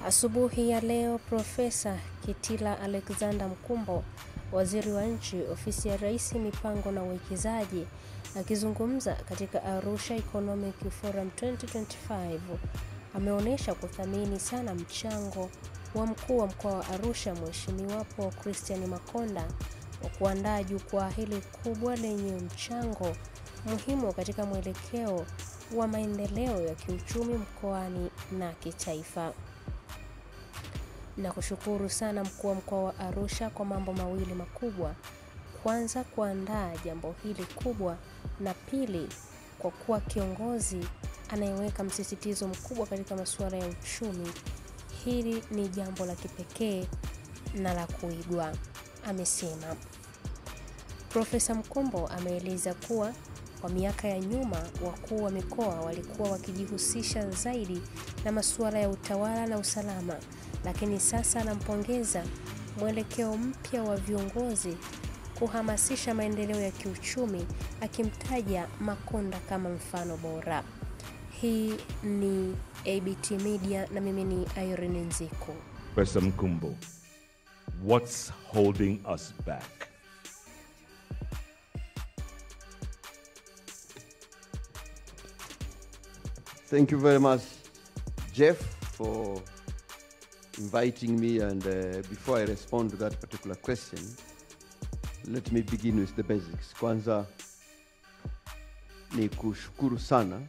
Asubuhi ya leo Profesa Kitila Alexander Mkumbo, waziri wa nchi, ofisi ya Rais, mipango na uwekezaji, akizungumza katika Arusha Economic Forum 2025, ameonyesha kuthamini sana mchango wa mkuu wa mkoa wa Arusha Mheshimiwa Paul Christian Makonda wa kuandaa jukwaa hili kubwa lenye mchango muhimu katika mwelekeo wa maendeleo ya kiuchumi mkoani na kitaifa. Na kushukuru sana mkuu wa mkoa wa Arusha kwa mambo mawili makubwa. Kwanza, kuandaa jambo hili kubwa, na pili, kwa kuwa kiongozi anayeweka msisitizo mkubwa katika masuala ya uchumi. Hili ni jambo la kipekee na la kuigwa, amesema. Profesa Mkumbo ameeleza kuwa kwa miaka ya nyuma wakuu wa mikoa walikuwa wakijihusisha zaidi na masuala ya utawala na usalama, lakini sasa anampongeza mwelekeo mpya wa viongozi kuhamasisha maendeleo ya kiuchumi, akimtaja Makonda kama mfano bora. Hii ni ABT Media na mimi ni Irene Nziku. Professor Mkumbo, what's holding us back? Thank you very much, Jeff, for inviting me. And before I respond to that particular question, let me begin with the basics. Kwanza ni kushukuru sana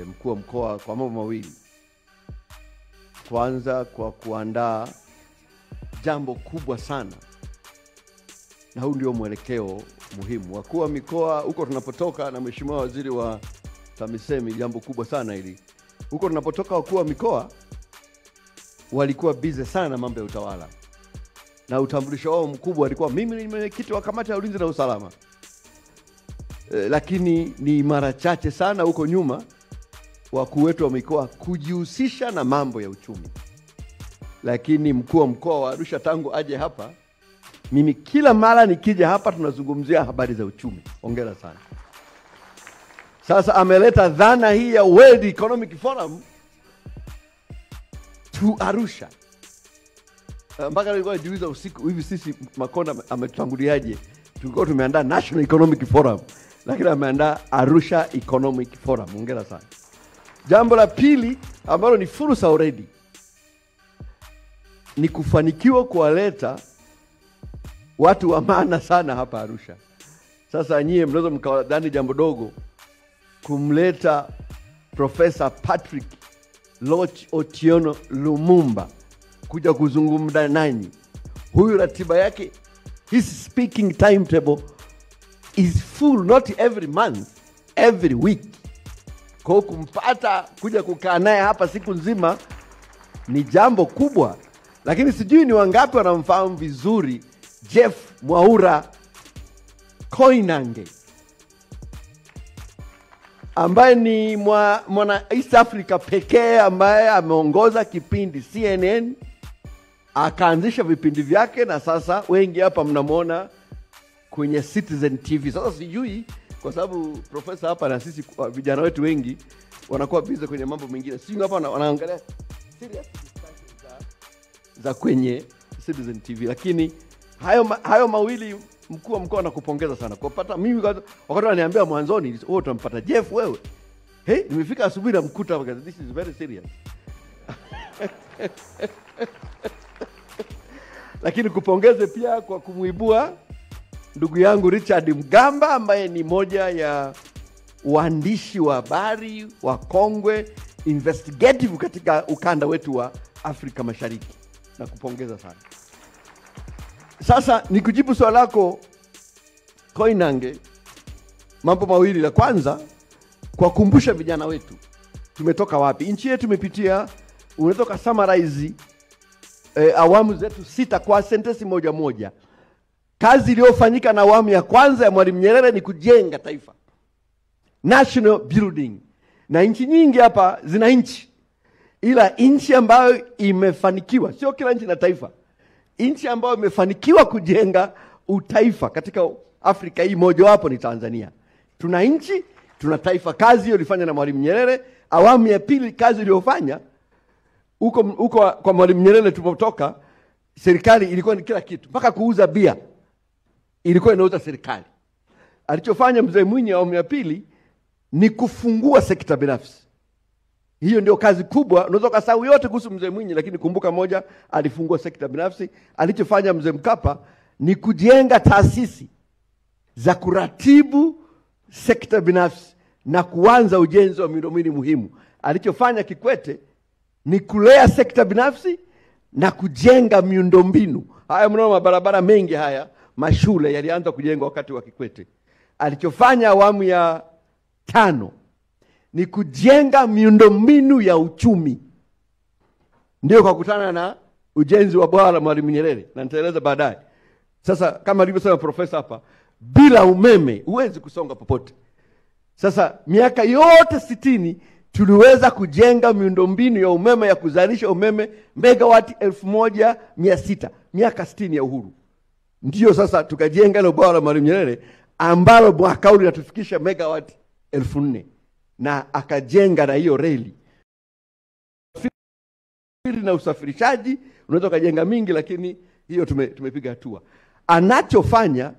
mkuu wa mkoa kwa mambo mawili. Kwanza kwa kuandaa jambo kubwa sana, na huu ndio mwelekeo muhimu. Wakuu wa mikoa huko tunapotoka, na Mheshimiwa Waziri wa TAMISEMI, jambo kubwa sana hili. Huko tunapotoka wakuu wa mikoa walikuwa busy sana na mambo ya utawala, na utambulisho wao mkubwa alikuwa mimi ni mwenyekiti wa kamati ya ulinzi na usalama. Lakini ni mara chache sana huko nyuma wakuu wetu wa mikoa kujihusisha na mambo ya uchumi. Lakini mkuu wa mkoa wa Arusha tangu aje hapa, mimi kila mara nikija hapa tunazungumzia habari za uchumi. Hongera sana. Sasa ameleta dhana hii ya World Economic Forum to Arusha. Mpaka nilikuwa najiuliza usiku hivi, sisi Makonda ametutanguliaje? Tulikuwa tumeandaa National Economic Forum, lakini ameandaa Arusha Economic Forum. Hongera sana. Jambo la pili ambalo ni fursa already ni kufanikiwa kuwaleta watu wa maana sana hapa Arusha. Sasa nyie mnaweza mkawadhani jambo dogo kumleta Professor Patrick Loch Otiono Lumumba kuja kuzungumza nanyi. Huyu ratiba yake, his speaking timetable is full, not every month, every week. Kwa kumpata kuja kukaa naye hapa siku nzima ni jambo kubwa. Lakini sijui ni wangapi wanamfahamu vizuri Jeff Mwaura Koinange, ambaye ni mwana East Africa pekee ambaye ameongoza kipindi CNN, akaanzisha vipindi vyake, na sasa wengi hapa mnamuona kwenye Citizen TV. Sasa sijui kwa sababu profesa hapa na sisi vijana wetu wengi wanakuwa busy kwenye mambo mengine, sijui hapa wanaangalia serious za kwenye Citizen TV. Lakini hayo mawili mkuu wa mkoa anakupongeza sana kwa kupata. Mimi wakati ananiambia mwanzoni, wewe utampata Jeff wewe. Hey, nimefika asubuhi na mkuta wakati, this is very serious. Lakini kupongeze pia kwa kumuibua ndugu yangu Richard Mgamba, ambaye ni moja ya waandishi wa habari wa kongwe investigative katika ukanda wetu wa Afrika Mashariki. Na kupongeza sana. Sasa nikujibu swali lako Koinange, mambo mawili. La kwanza, kwa kumbusha vijana wetu tumetoka wapi, nchi yetu imepitia. Unatoka summarize awamu zetu 6 kwa sentence moja moja. Kazi iliyofanyika na awamu ya kwanza ya Mwalimu Nyerere ni kujenga taifa, national building. Na nchi nyingi hapa zina nchi, ila nchi ambayo imefanikiwa, sio kila nchi na taifa, nchi ambayo imefanikiwa kujenga utaifa katika Afrika hii moja wapo ni Tanzania. Tuna nchi, tuna taifa. Kazi hiyo ilifanywa na Mwalimu Nyerere. Awamu ya pili kazi iliyofanya huko kwa Mwalimu Nyerere tulipotoka, serikali ilikuwa ni kila kitu, mpaka kuuza bia ilikuwa inauza serikali. Alichofanya Mzee Mwinyi awamu ya pili ni kufungua sekta binafsi. Hiyo ndio kazi kubwa. Unaweza kusahau yote kuhusu Mzee Mwinyi, lakini kumbuka moja, alifungua sekta binafsi. Alichofanya Mzee Mkapa ni kujenga taasisi za kuratibu sekta binafsi na kuanza ujenzi wa miundombinu muhimu. Alichofanya Kikwete ni kulea sekta binafsi na kujenga miundombinu. Haya, mnaona mabarabara mengi haya, mashule yalianza kujengwa wakati wa Kikwete. Alichofanya awamu ya 5 ni kujenga miundombinu ya uchumi. Ndio kwa kukutana na ujenzi wa bwawa la Mwalimu Nyerere, na nitaeleza baadaye. Sasa kama alivyosema profesa hapa, bila umeme huwezi kusonga popote. Sasa miaka yote 60 tuliweza kujenga miundombinu ya umeme ya kuzalisha umeme megawati 1600, miaka 60 ya uhuru. Ndio sasa tukajenga ile bwawa la Mwalimu Nyerere ambalo mwaka huu linatufikisha megawati 4000, na akajenga na hiyo reli na usafirishaji. Unaweza kujenga mingi, lakini hiyo tumepiga hatua. Anachofanya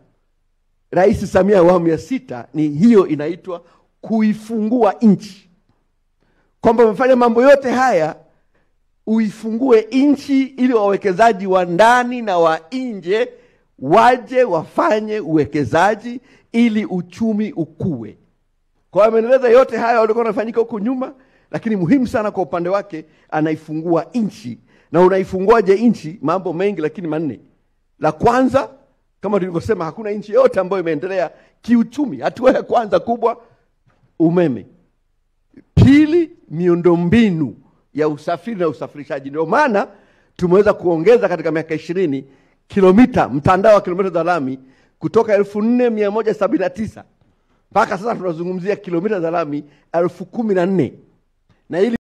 Rais Samia awamu ya 6 ni hiyo, inaitwa kuifungua nchi. Kwamba umefanya mambo yote haya uifungue nchi ili wawekezaji wa ndani na wa nje waje wafanye uwekezaji ili uchumi ukue. Kwa ameendeleza yote haya walikuwa wanafanyika huko nyuma, lakini muhimu sana kwa upande wake anaifungua nchi. Na unaifunguaje nchi? Mambo mengi, lakini 4. La kwanza, kama tulivyosema, hakuna nchi yote ambayo imeendelea kiuchumi. Hatua ya kwanza kubwa, umeme. Pili, miundombinu ya usafiri na usafirishaji. Ndio maana tumeweza kuongeza katika miaka 20 kilomita, mtandao wa kilomita za lami kutoka 4179 mpaka sasa tunazungumzia kilomita za lami 1014. Na ili